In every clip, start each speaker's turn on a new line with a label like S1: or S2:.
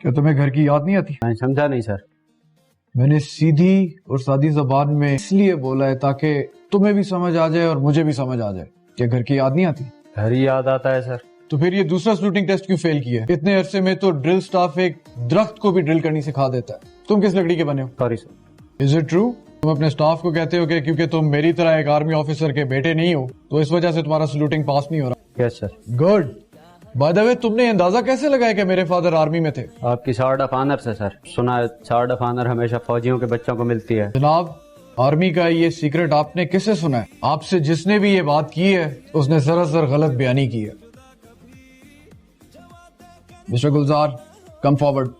S1: क्या तुम्हें घर की याद नहीं आती؟
S2: मैं समझा नहीं सर।
S1: मैंने सीधी और सादी जबान में इसलिए बोला है ताकि तुम्हें भी समझ आ जाए और मुझे भी समझ आ जाए। क्या घर की याद नहीं आती?
S2: घर ही याद आता है सर।
S1: तो फिर ये दूसरा स्लूटिंग टेस्ट क्यों फेल किया? इतने अरसे में तो ड्रिल स्टाफ एक दरख्त को भी ड्रिल करनी सिखा देता है। तुम किस लकड़ी के बने हो?
S2: Sorry sir.
S1: Is it true? तुम अपने स्टाफ को कहते हो कि क्योंकि तुम मेरी तरह एक आर्मी ऑफिसर के बेटे नहीं हो तो इस वजह से तुम्हारा सलूटिंग पास नहीं हो रहा?
S2: Yes sir.
S1: Good. By the way, तुमने अंदाजा कैसे लगाया कि मेरे फादर आर्मी में थे?
S2: आपकी सार्ड ऑफ ऑनर से सर। सुना है सार्ड ऑफ ऑनर हमेशा फौजियों के बच्चों को मिलती है।
S1: जनाब, आर्मी का ये सीक्रेट आपने किससे सुना है? आपसे जिसने भी ये बात की है उसने सरासर गलत बयानी की है। मिस्टर गुलजार, कम फॉरवर्ड।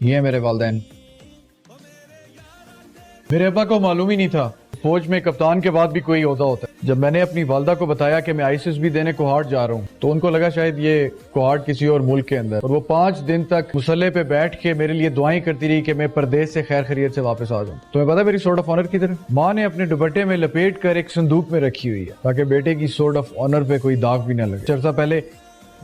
S1: ये है मेरे वालिदैन। मेरे अब्बा को मालूम ही नहीं था फौज में कप्तान के बाद भी कोई ओहदा होता है। जब मैंने अपनी वालदा को बताया कि मैं आईसीएस भी देने कोहार्ट जा रहा हूँ तो उनको लगा शायद ये कोहार्ट किसी और मुल्क के अंदर, और वो 5 दिन तक मुसल्ले पे बैठ के मेरे लिए दुआएं करती रही कि मैं परदेश से खैर खैरियत से वापस आ जाऊँ। तुम्हें पता मेरी सोर्ड ऑफ ऑनर किधर है? माँ ने अपने दुपट्टे में लपेट कर एक संदूक में रखी हुई है ताकि बेटे की सोर्ड ऑफ ऑनर पे कोई दाग भी न लगे। चर्चा पहले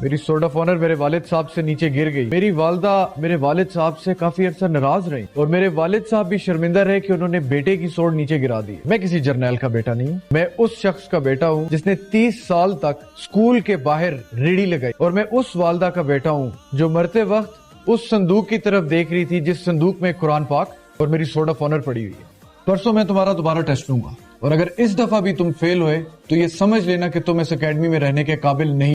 S1: मेरी सोर्ड ऑफ ऑनर मेरे वालिद साहब से नीचे गिर गई। मेरी वालदा मेरे वालिद साहब से काफी अरसा नाराज रही और मेरे वालिद साहब भी शर्मिंदा रहे कि उन्होंने बेटे की सोर्ड नीचे गिरा दी। मैं किसी जर्नैल का बेटा नहीं हूँ, मैं उस शख्स का बेटा हूँ जिसने 30 साल तक स्कूल के बाहर रेड़ी लगाई, और मैं उस वालदा का बेटा हूँ जो मरते वक्त उस संदूक की तरफ देख रही थी जिस संदूक में कुरान पाक और मेरी सोर्ड ऑफ ऑनर पड़ी हुई है। परसों मैं तुम्हारा दोबारा टेस्ट लूंगा और अगर इस दफा भी तुम फेल हुए तो ये समझ लेना कि तुम इस एकेडमी में रहने के काबिल नहीं।